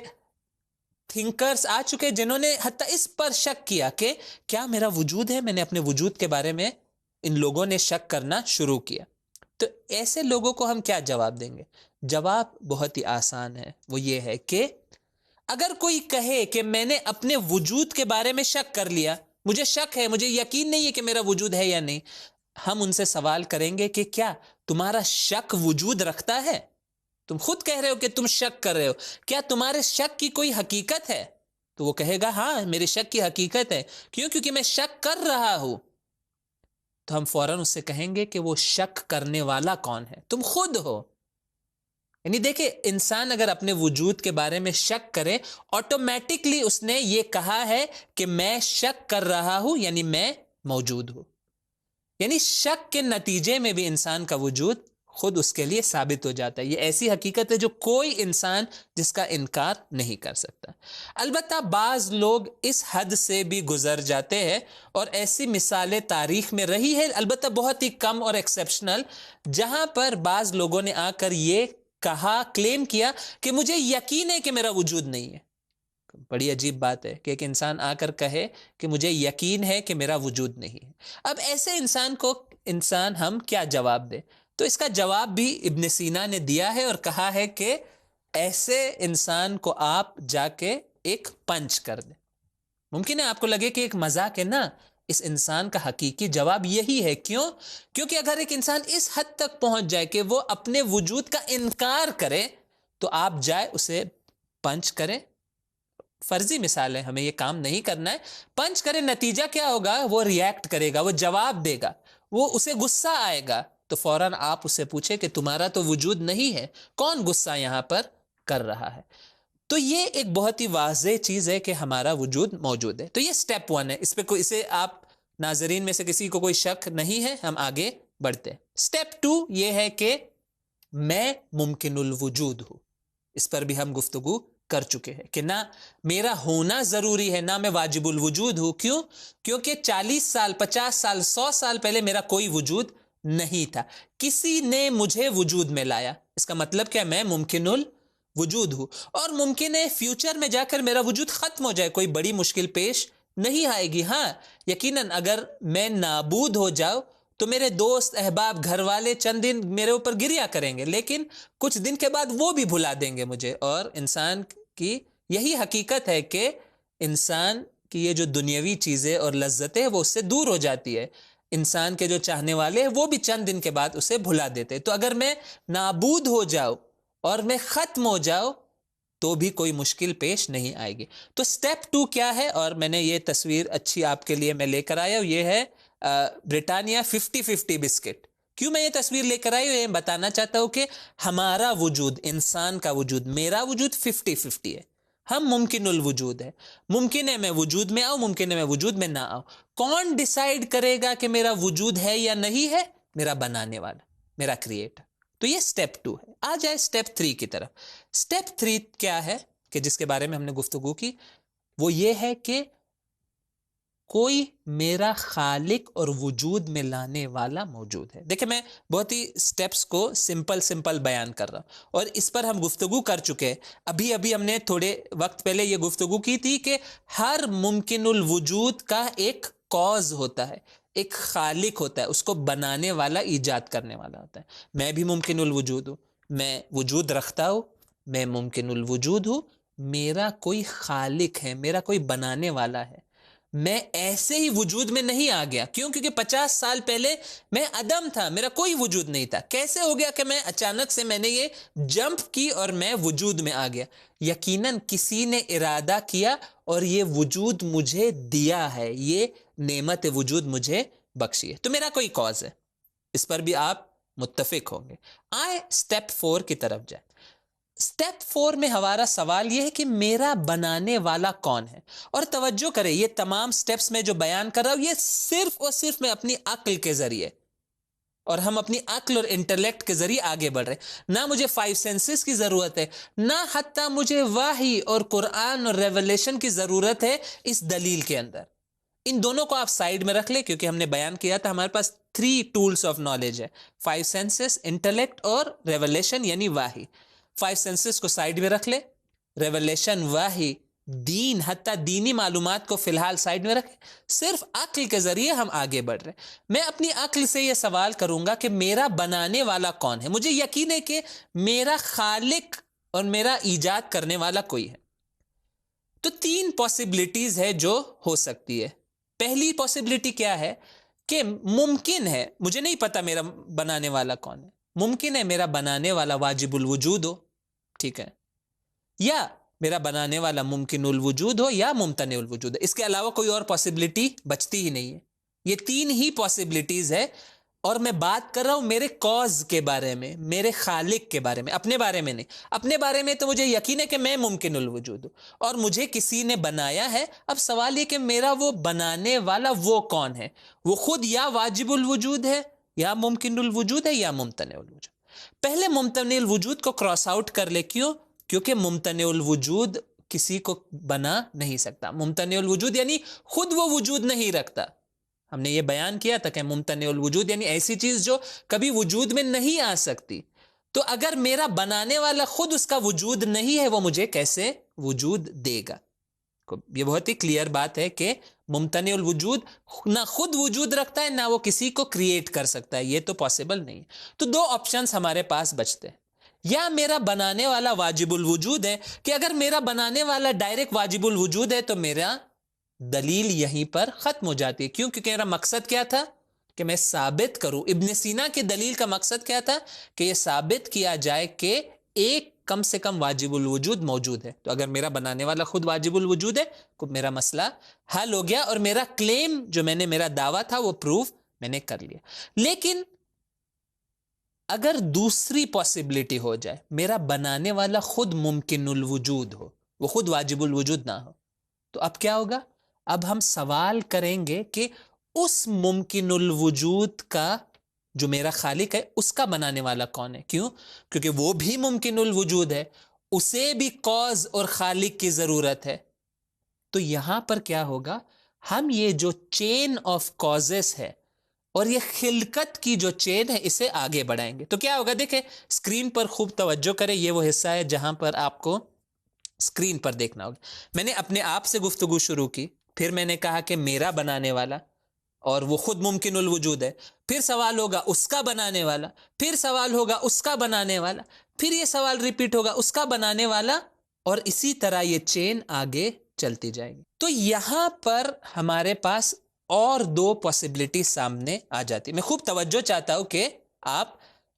تھنکرز آ چکے جنہوں نے حتیٰ اس پر شک کیا کہ کیا میرا وجود ہے. میں نے اپنے وجود کے بارے میں ان لوگوں نے شک کرنا شروع کیا. تو ایسے لوگوں کو ہم کیا جواب دیں گے؟ جواب بہت ہی آسان ہے، وہ یہ ہے کہ اگر کوئی کہے کہ میں نے اپنے وجود کے بارے میں شک کر لیا، مجھے شک ہے، مجھے یقین نہیں ہے کہ میرا وجود ہے یا نہیں، ہم ان سے سوال کریں گے کہ کیا تمہارا شک وجود رکھتا ہے؟ تم خود کہہ رہے ہو کہ تم شک کر رہے ہو، کیا تمہارے شک کی کوئی حقیقت ہے؟ تو وہ کہے گا ہاں میرے شک کی حقیقت ہے. کیوں؟ کیونکہ میں شک کر رہا ہوں. تو ہم فوراً اس سے کہیں گے کہ وہ شک کرنے والا کون ہے؟ تم خود ہو. یعنی دیکھیں، انسان اگر اپنے وجود کے بارے میں شک کرے، آٹومیٹکلی اس نے یہ کہا ہے کہ میں شک کر رہا ہوں، یعنی میں موجود ہوں. یعنی شک کے نتیجے میں بھی انسان کا وجود خود اس کے لیے ثابت ہو جاتا ہے. یہ ایسی حقیقت ہے جو کوئی انسان جس کا انکار نہیں کر سکتا. البتہ بعض لوگ اس حد سے بھی گزر جاتے ہیں، اور ایسی مثالیں تاریخ میں رہی ہے، البتہ بہت ہی کم اور ایکسیپشنل، جہاں پر بعض لوگوں نے آ کر یہ کہا، کلیم کیا کہ مجھے یقین ہے کہ میرا وجود نہیں ہے. بڑی عجیب بات ہے کہ ایک انسان آ کر کہے کہ مجھے یقین ہے کہ میرا وجود نہیں ہے. اب ایسے انسان کو ہم کیا جواب دیں؟ تو اس کا جواب بھی ابن سینا نے دیا ہے اور کہا ہے کہ ایسے انسان کو آپ جا کے ایک پنچ کر دیں. ممکن ہے آپ کو لگے کہ ایک مذاق ہے، نا، اس انسان کا حقیقی جواب یہی ہے. کیوں؟ کیونکہ اگر ایک انسان اس حد تک پہنچ جائے کہ وہ اپنے وجود کا انکار کرے، تو آپ جائے اسے پنچ کریں. فرضی مثال ہے، ہمیں یہ کام نہیں کرنا ہے. پنچ کرے، نتیجہ کیا ہوگا؟ وہ ریئیکٹ کرے گا، وہ جواب دے گا، وہ اسے غصہ آئے گا. تو فوراً آپ اسے پوچھیں کہ تمہارا تو وجود نہیں ہے، کون غصہ یہاں پر کر رہا ہے؟ تو یہ ایک بہت ہی واضح چیز ہے کہ ہمارا وجود موجود ہے. تو یہ سٹیپ 1 ہے، اس پہ اسے آپ ناظرین میں سے کسی کو کوئی شک نہیں ہے. ہم آگے بڑھتے ہیں. سٹیپ 2 یہ ہے کہ میں ممکن الوجود ہوں. اس پر بھی ہم گفتگو کر چکے ہیں کہ نہ میرا ہونا ضروری ہے، نہ میں واجب الوجود ہوں. کیوں؟ کیونکہ 40 سال، 50 سال، 100 سال پہلے میرا کوئی وجود نہیں تھا، کسی نے مجھے وجود میں لایا. اس کا مطلب کیا؟ میں ممکن الوجود ہوں. اور ممکن ہے فیوچر میں جا کر میرا وجود ختم ہو جائے، کوئی بڑی مشکل پیش نہیں آئے گی. ہاں یقیناً اگر میں نابود ہو جاؤں تو میرے دوست، احباب، گھر والے چند دن میرے اوپر گریا کریں گے، لیکن کچھ دن کے بعد وہ بھی بھلا دیں گے مجھے. اور انسان کی یہی حقیقت ہے کہ انسان کی یہ جو دنیاوی چیزیں اور لذتیں وہ اس سے دور ہو جاتی ہے. انسان کے جو چاہنے والے ہیں وہ بھی چند دن کے بعد اسے بھلا دیتے. تو اگر میں نابود ہو جاؤں اور میں ختم ہو جاؤں تو بھی کوئی مشکل پیش نہیں آئے گی. تو سٹیپ 2 کیا ہے؟ اور میں نے یہ تصویر اچھی آپ کے لیے میں لے کر آیا ہوں، یہ ہے بریٹانیہ 50-50 بسکٹ. کیوں میں یہ تصویر لے کر آئی ہوں؟ یہ بتانا چاہتا ہوں کہ ہمارا وجود، انسان کا وجود، میرا وجود 50-50 ہے. ہم ممکن الوجود ہے. ممکن ہے میں وجود میں آؤں, ممکن ہے میں وجود میں نہ آؤں. کون ڈیسائیڈ کرے گا کہ میرا وجود ہے یا نہیں ہے؟ میرا بنانے والا, میرا کریٹر. تو یہ سٹیپ 2 ہے. آ جائے سٹیپ 3 کی طرف. سٹیپ 3 کیا ہے کہ جس کے بارے میں ہم نے گفتگو کی, وہ یہ ہے کہ کوئی میرا خالق اور وجود میں لانے والا موجود ہے. دیکھیں میں بہت ہی سٹیپس کو سمپل بیان کر رہا ہوں, اور اس پر ہم گفتگو کر چکے ہیں. ابھی ہم نے تھوڑے وقت پہلے یہ گفتگو کی تھی کہ ہر ممکن الوجود کا ایک کاز ہوتا ہے, ایک خالق ہوتا ہے, اس کو بنانے والا, ایجاد کرنے والا ہوتا ہے. میں بھی ممکن الوجود ہوں, میں وجود رکھتا ہوں, میں ممکن الوجود ہوں. میرا کوئی خالق ہے, میرا کوئی بنانے والا ہے. میں ایسے ہی وجود میں نہیں آ گیا. کیوں؟ کیونکہ 50 سال پہلے میں عدم تھا, میرا کوئی وجود نہیں تھا. کیسے ہو گیا کہ میں اچانک سے میں نے یہ جمپ کی اور میں وجود میں آ گیا؟ یقیناً کسی نے ارادہ کیا اور یہ وجود مجھے دیا ہے, یہ نعمت وجود مجھے بخشی ہے. تو میرا کوئی کاز ہے, اس پر بھی آپ متفق ہوں گے. آئے سٹیپ 4 کی طرف جائیں. سٹیپ 4 میں ہمارا سوال یہ ہے کہ میرا بنانے والا کون ہے؟ اور توجہ کریں, یہ تمام سٹیپس میں جو بیان کر رہا ہوں یہ صرف اور صرف میں اپنی عقل کے ذریعے, اور ہم اپنی عقل اور انٹلیکٹ کے ذریعے آگے بڑھ رہے ہیں. نہ مجھے 5 سینسز کی ضرورت ہے, نہ حتیٰ مجھے وحی اور قرآن اور ریولیشن کی ضرورت ہے اس دلیل کے اندر. ان دونوں کو آپ سائیڈ میں رکھ لیں, کیونکہ ہم نے بیان کیا تھا ہمارے پاس 3 ٹولز آف نالج ہے, 5 سینسز, انٹلیکٹ اور ریولیشن یعنی وحی. 5 سینسز کو سائیڈ میں رکھ لے, ریولیشن, وحی, دین, حتیٰ دینی معلومات کو فی الحال سائیڈ میں رکھیں. صرف عقل کے ذریعے ہم آگے بڑھ رہے ہیں. میں اپنی عقل سے یہ سوال کروں گا کہ میرا بنانے والا کون ہے؟ مجھے یقین ہے کہ میرا خالق اور میرا ایجاد کرنے والا کوئی ہے. تو 3 پاسبلٹیز ہے جو ہو سکتی ہے. پہلی پاسبلٹی کیا ہے کہ ممکن ہے, مجھے نہیں پتا میرا بنانے والا کون ہے, ممکن ہے میرا بنانے والا واجب الوجود ہو, ٹھیک ہے, یا میرا بنانے والا ممکن الوجود ہو یا ممتنع الوجود ہے. اس کے علاوہ کوئی اور پاسبلٹی بچتی ہی نہیں ہے. یہ 3 ہی پاسبلٹیز ہے, اور میں بات کر رہا ہوں میرے کاز کے بارے میں, میرے خالق کے بارے میں, اپنے بارے میں نہیں. اپنے بارے میں تو مجھے یقین ہے کہ میں ممکن الوجود ہوں اور مجھے کسی نے بنایا ہے. اب سوال یہ کہ میرا وہ بنانے والا وہ کون ہے؟ وہ خود یا واجب الوجود ہے, یا ممکن الوجود ہے, یا ممتنع الوجود. پہلے ممتنع الوجود کو کراس آؤٹ کر لے. کیوں؟ کیونکہ ممتنع الوجود کسی کو بنا نہیں سکتا. ممتنع الوجود یعنی خود وہ وجود نہیں رکھتا. ہم نے یہ بیان کیا تھا کہ ممتنع الوجود یعنی ایسی چیز جو کبھی وجود میں نہیں آ سکتی. تو اگر میرا بنانے والا خود اس کا وجود نہیں ہے, وہ مجھے کیسے وجود دے گا؟ یہ بہت ہی کلیئر بات ہے کہ ممتنع الوجود نہ خود وجود رکھتا ہے, نہ وہ کسی کو کریٹ کر سکتا ہے. یہ تو پاسبل نہیں. تو 2 آپشنز ہمارے پاس بچتے ہیں. یا میرا بنانے والا واجب الوجود ہے, کہ اگر میرا بنانے والا ڈائریکٹ واجب الوجود ہے تو میرا دلیل یہیں پر ختم ہو جاتی ہے. کیوں؟ کیونکہ میرا مقصد کیا تھا کہ میں ثابت کروں. ابن سینا کی دلیل کا مقصد کیا تھا کہ یہ ثابت کیا جائے کہ ایک کم سے کم واجب الوجود موجود ہے. تو اگر میرا بنانے والا خود واجب الوجود ہے تو میرا مسئلہ حل ہو گیا, اور میرا کلیم جو میں نے, میرا دعویٰ تھا, وہ پروف میں نے کر لیا. لیکن اگر دوسری پاسبلٹی ہو جائے, میرا بنانے والا خود ممکن الوجود ہو, وہ خود واجب الوجود نہ ہو, تو اب کیا ہوگا؟ اب ہم سوال کریں گے کہ اس ممکن الوجود کا جو میرا خالق ہے, اس کا بنانے والا کون ہے؟ کیوں؟ کیونکہ وہ بھی ممکن الوجود ہے, اسے بھی کاز اور خالق کی ضرورت ہے. تو یہاں پر کیا ہوگا؟ ہم یہ جو چین آف کازز ہے اور یہ خلقت کی جو چین ہے, اسے آگے بڑھائیں گے. تو کیا ہوگا؟ دیکھیں اسکرین پر خوب توجہ کریں, یہ وہ حصہ ہے جہاں پر آپ کو اسکرین پر دیکھنا ہوگا. میں نے اپنے آپ سے گفتگو شروع کی, پھر میں نے کہا کہ میرا بنانے والا, اور وہ خود ممکن الوجود ہے. پھر سوال ہوگا اس کا بنانے والا, پھر سوال ہوگا اس کا بنانے والا, پھر یہ سوال ریپیٹ ہوگا اس کا بنانے والا, اور اسی طرح یہ چین آگے چلتی جائے گی. تو یہاں پر ہمارے پاس اور 2 پاسبلٹی سامنے آ جاتی. میں خوب توجہ چاہتا ہوں کہ آپ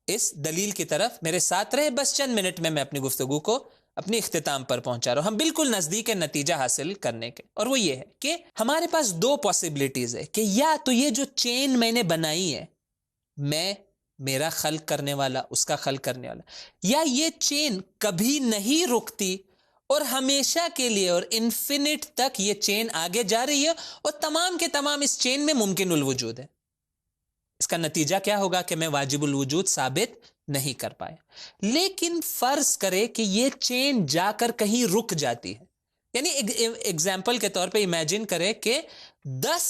اس دلیل کی طرف میرے ساتھ رہے. بس چند منٹ میں اپنی گفتگو کو اپنی اختتام پر پہنچا رہا ہوں, ہم بالکل نزدیک نتیجہ حاصل کرنے کے. اور وہ یہ ہے کہ ہمارے پاس 2 پاسبلٹیز ہے کہ یا تو یہ جو چین میں نے بنائی ہے, میں, میرا خلق کرنے والا, اس کا خلق کرنے والا, یا یہ چین کبھی نہیں رکتی اور ہمیشہ کے لیے اور انفینٹ تک یہ چین آگے جا رہی ہے اور تمام کے تمام اس چین میں ممکن الوجود ہے. اس کا نتیجہ کیا ہوگا کہ میں واجب الوجود ثابت نہیں کر پایا. لیکن فرض کرے کہ یہ چین جا کر کہیں رک جاتی ہے، یعنی ایگزامپل کے طور پہ امیجن کرے کہ 10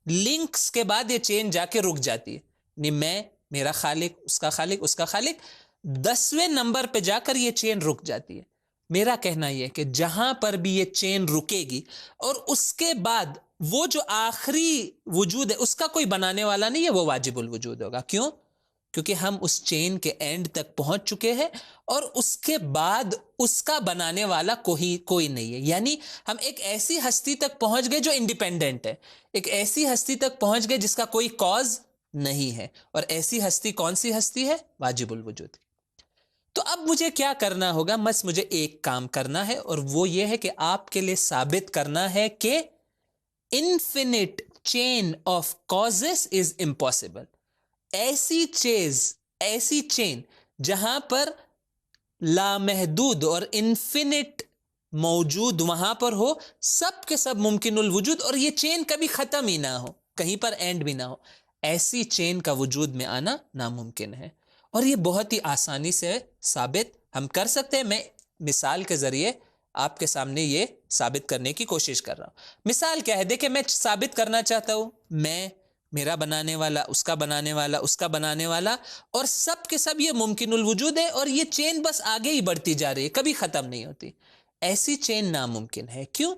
لنکس کے بعد یہ چین جا کے رک جاتی ہے، یعنی میں، میرا خالق، اس کا خالق، اس کا خالق، 10ویں نمبر پہ جا کر یہ چین رک جاتی ہے. میرا کہنا یہ کہ جہاں پر بھی یہ چین رکے گی اور اس کے بعد وہ جو آخری وجود ہے اس کا کوئی بنانے والا نہیں ہے، وہ واجب الوجود ہوگا. کیوں؟ کیونکہ ہم اس چین کے اینڈ تک پہنچ چکے ہیں اور اس کے بعد اس کا بنانے والا کوئی نہیں ہے. یعنی ہم ایک ایسی ہستی تک پہنچ گئے جو انڈیپینڈنٹ ہے، ایک ایسی ہستی تک پہنچ گئے جس کا کوئی کاز نہیں ہے. اور ایسی ہستی کون سی ہستی ہے؟ واجب الوجود. تو اب مجھے کیا کرنا ہوگا؟ بس مجھے ایک کام کرنا ہے، اور وہ یہ ہے کہ آپ کے لیے ثابت کرنا ہے کہ infinite chain of causes is impossible. ایسی چین جہاں پر لامحدود اور انفینٹ موجود وہاں پر ہو، سب کے سب ممکن الوجود، اور یہ چین کبھی ختم ہی نہ ہو، کہیں پر اینڈ بھی نہ ہو، ایسی چین کا وجود میں آنا ناممکن ہے. اور یہ بہت ہی آسانی سے ثابت ہم کر سکتے ہیں. میں مثال کے ذریعے آپ کے سامنے یہ ثابت کرنے کی کوشش کر رہا ہوں. مثال کیا ہے؟ دیکھیں، میں ثابت کرنا چاہتا ہوں میں، میرا بنانے والا، اس کا بنانے والا، اس کا بنانے والا، اور سب کے سب یہ ممکن الوجود ہے، اور یہ چین بس آگے ہی بڑھتی جا رہی ہے، کبھی ختم نہیں ہوتی. ایسی چین ناممکن ہے. کیوں؟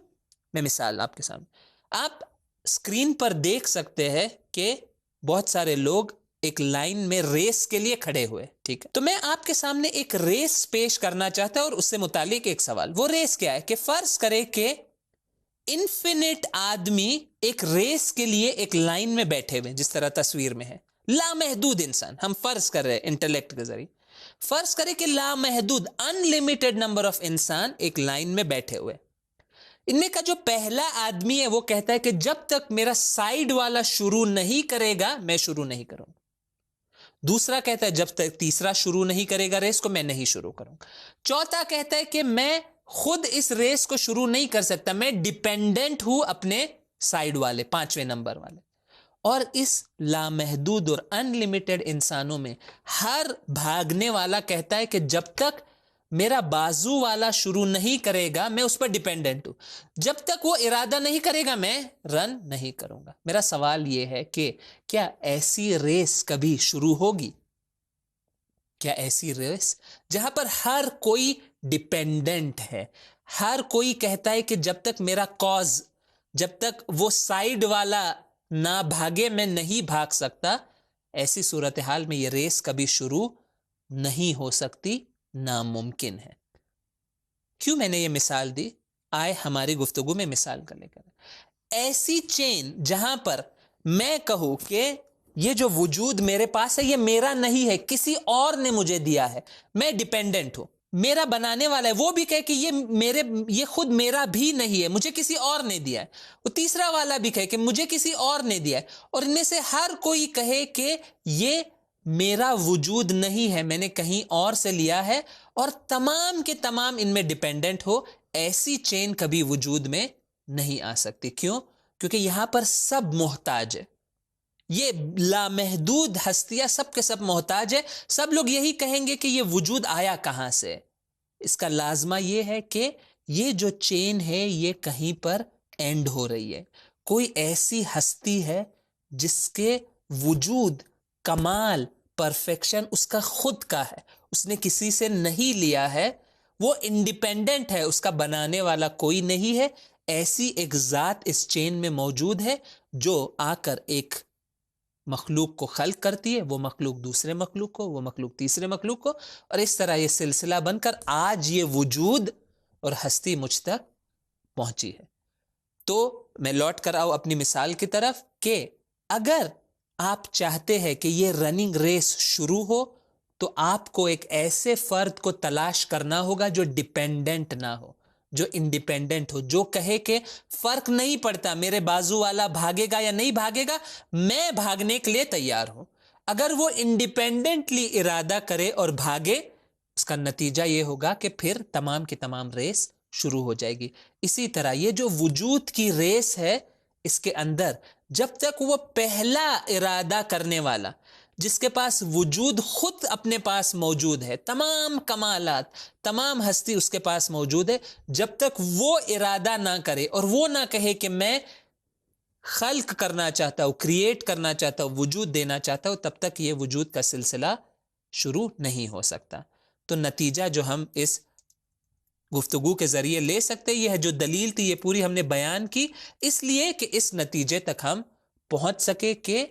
میں مثال آپ کے سامنے، آپ اسکرین پر دیکھ سکتے ہیں کہ بہت سارے لوگ ایک لائن میں ریس کے لیے کھڑے ہوئے. ٹھیک ہے، تو میں آپ کے سامنے ایک ریس پیش کرنا چاہتا ہوں اور اس سے متعلق ایک سوال. وہ ریس کیا ہے کہ فرض کرے کہ انفینٹ آدمی ایک ریس کے لیے ایک لائن میں بیٹھے ہوئے، جس طرح تصویر میں ہے. لامحدود انسان، ہم فرض کر رہے ہیں انٹلیکٹ کے ذریعے، فرض کرے کہ لامحدود انلمیٹڈ نمبر آف انسان ایک لائن میں بیٹھے ہوئے. ان میں کا جو پہلا آدمی ہے وہ کہتا ہے کہ جب تک میرا سائیڈ والا شروع نہیں کرے گا میں شروع نہیں کروں گا. دوسرا کہتا ہے جب تک تیسرا شروع نہیں کرے گا ریس کو میں نہیں شروع کروں گا. چوتھا کہتا ہے کہ میں خود اس ریس کو شروع نہیں کر سکتا، میں ڈیپینڈنٹ ہوں اپنے سائیڈ والے، 5ویں نمبر والے. اور اس لامحدود اور انلمیٹڈ انسانوں میں ہر بھاگنے والا کہتا ہے کہ جب تک میرا بازو والا شروع نہیں کرے گا میں اس پر ڈیپینڈنٹ ہوں، جب تک وہ ارادہ نہیں کرے گا میں رن نہیں کروں گا. میرا سوال یہ ہے کہ کیا ایسی ریس کبھی شروع ہوگی؟ کیا ایسی ریس جہاں پر ہر کوئی ڈیپینڈنٹ ہے، ہر کوئی کہتا ہے کہ جب تک میرا کاز، جب تک وہ سائیڈ والا نہ بھاگے میں نہیں بھاگ سکتا، ایسی صورتحال میں یہ ریس کبھی شروع نہیں ہو سکتی، ناممکن ہے. کیوں میں نے یہ مثال دی؟ آئے ہماری گفتگو میں مثال کر لے کر. ایسی چین جہاں پر میں کہوں کہ یہ جو وجود میرے پاس ہے یہ میرا نہیں ہے، کسی اور نے مجھے دیا ہے، میں ڈیپینڈنٹ ہوں. میرا بنانے والا ہے وہ بھی کہے کہ یہ خود میرا بھی نہیں ہے، مجھے کسی اور نے دیا ہے. وہ تیسرا والا بھی کہے کہ مجھے کسی اور نے دیا ہے. اور ان میں سے ہر کوئی کہے کہ یہ میرا وجود نہیں ہے، میں نے کہیں اور سے لیا ہے، اور تمام کے تمام ان میں ڈیپینڈنٹ ہو. ایسی چین کبھی وجود میں نہیں آ سکتی. کیوں؟ کیونکہ یہاں پر سب محتاج ہے. یہ لامحدود ہستیاں سب کے سب محتاج ہے. سب لوگ یہی کہیں گے کہ یہ وجود آیا کہاں سے. اس کا لازمہ یہ ہے کہ یہ جو چین ہے یہ کہیں پر اینڈ ہو رہی ہے. کوئی ایسی ہستی ہے جس کے وجود، کمال، پرفیکشن اس کا خود کا ہے، اس نے کسی سے نہیں لیا ہے، وہ انڈیپینڈنٹ ہے، اس کا بنانے والا کوئی نہیں ہے. ایسی ایک ذات اس چین میں موجود ہے جو آ کر ایک مخلوق کو خلق کرتی ہے، وہ مخلوق دوسرے مخلوق کو، وہ مخلوق تیسرے مخلوق کو، اور اس طرح یہ سلسلہ بن کر آج یہ وجود اور ہستی مجھ تک پہنچی ہے. تو میں لوٹ کر آؤں اپنی مثال کی طرف کہ اگر آپ چاہتے ہیں کہ یہ رننگ ریس شروع ہو تو آپ کو ایک ایسے فرد کو تلاش کرنا ہوگا جو ڈیپینڈنٹ نہ ہو، جو انڈیپینڈنٹ ہو، جو کہے کہ فرق نہیں پڑتا میرے بازو والا بھاگے گا یا نہیں بھاگے گا، میں بھاگنے کے لیے تیار ہوں. اگر وہ انڈیپینڈنٹلی ارادہ کرے اور بھاگے، اس کا نتیجہ یہ ہوگا کہ پھر تمام کی تمام ریس شروع ہو جائے گی۔ اسی طرح یہ جو وجود کی ریس ہے، اس کے اندر جب تک وہ پہلا ارادہ کرنے والا جس کے پاس وجود خود اپنے پاس موجود ہے، تمام کمالات، تمام ہستی اس کے پاس موجود ہے، جب تک وہ ارادہ نہ کرے اور وہ نہ کہے کہ میں خلق کرنا چاہتا ہوں، کریٹ کرنا چاہتا ہوں، وجود دینا چاہتا ہوں، تب تک یہ وجود کا سلسلہ شروع نہیں ہو سکتا۔ تو نتیجہ جو ہم اس گفتگو کے ذریعے لے سکتے، یہ ہے جو دلیل تھی، یہ پوری ہم نے بیان کی اس لیے کہ اس نتیجے تک ہم پہنچ سکے کہ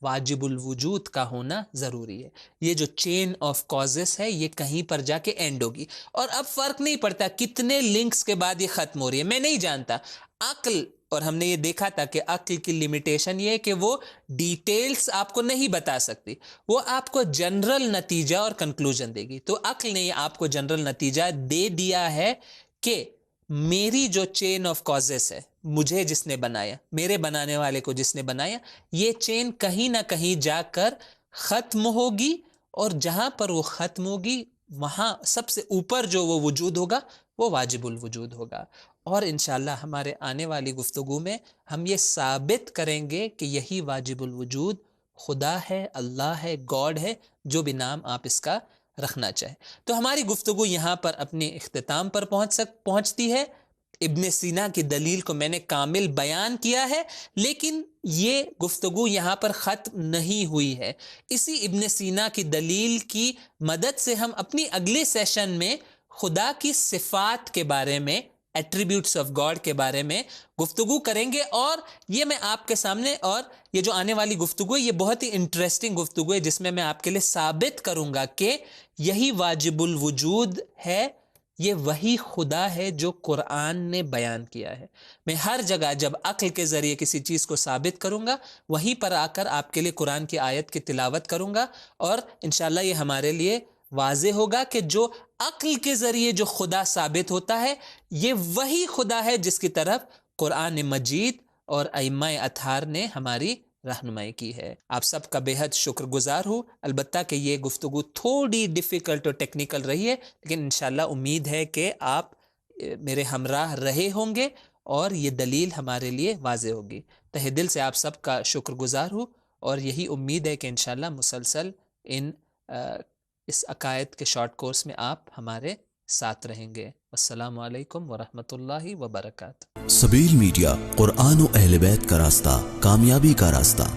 واجب الوجود کا ہونا ضروری ہے۔ یہ جو چین آف کازز ہے یہ کہیں پر جا کے اینڈ ہوگی، اور اب فرق نہیں پڑتا کتنے لنکس کے بعد یہ ختم ہو رہی ہے، میں نہیں جانتا۔ عقل، اور ہم نے یہ دیکھا تھا کہ عقل کی لمیٹیشن یہ ہے کہ وہ ڈیٹیلز آپ کو نہیں بتا سکتی، وہ آپ کو جنرل نتیجہ اور کنکلوژن دے گی۔ تو عقل نے آپ کو جنرل نتیجہ دے دیا ہے کہ میری جو چین آف کازز ہے، مجھے جس نے بنایا، میرے بنانے والے کو جس نے بنایا، یہ چین کہیں نہ کہیں جا کر ختم ہوگی، اور جہاں پر وہ ختم ہوگی وہاں سب سے اوپر جو وہ وجود ہوگا وہ واجب الوجود ہوگا۔ اور انشاءاللہ ہمارے آنے والی گفتگو میں ہم یہ ثابت کریں گے کہ یہی واجب الوجود خدا ہے، اللہ ہے، گاڈ ہے، جو بھی نام آپ اس کا رکھنا چاہے۔ تو ہماری گفتگو یہاں پر اپنے اختتام پر پہنچتی ہے۔ ابن سینا کی دلیل کو میں نے کامل بیان کیا ہے، لیکن یہ گفتگو یہاں پر ختم نہیں ہوئی ہے۔ اسی ابن سینا کی دلیل کی مدد سے ہم اپنی اگلے سیشن میں خدا کی صفات کے بارے میں، ایٹریبیوٹس آف گاڈ کے بارے میں گفتگو کریں گے، اور یہ میں آپ کے سامنے، اور یہ جو آنے والی گفتگو ہے یہ بہت ہی انٹرسٹنگ گفتگو ہے، جس میں میں آپ کے لیے ثابت کروں گا کہ یہی واجب الوجود ہے، یہ وہی خدا ہے جو قرآن نے بیان کیا ہے۔ میں ہر جگہ جب عقل کے ذریعے کسی چیز کو ثابت کروں گا، وہیں پر آ کر آپ کے لیے قرآن کی آیت کی تلاوت کروں گا، اور انشاءاللہ یہ ہمارے لیے واضح ہوگا کہ جو عقل کے ذریعے جو خدا ثابت ہوتا ہے یہ وہی خدا ہے جس کی طرف قرآن مجید اور ائمہ اطہار نے ہماری رہنمائی کی ہے۔ آپ سب کا بے حد شکر گزار ہوں۔ البتہ کہ یہ گفتگو تھوڑی ڈیفیکلٹ اور ٹیکنیکل رہی ہے، لیکن انشاءاللہ امید ہے کہ آپ میرے ہمراہ رہے ہوں گے اور یہ دلیل ہمارے لیے واضح ہوگی۔ تہہ دل سے آپ سب کا شکر گزار ہوں، اور یہی امید ہے کہ انشاءاللہ مسلسل اس عقائد کے شارٹ کورس میں آپ ہمارے ساتھ رہیں گے۔ السلام علیکم ورحمۃ اللہ وبرکاتہ۔ سبیل میڈیا، قرآن و اہل بیت کا راستہ، کامیابی کا راستہ۔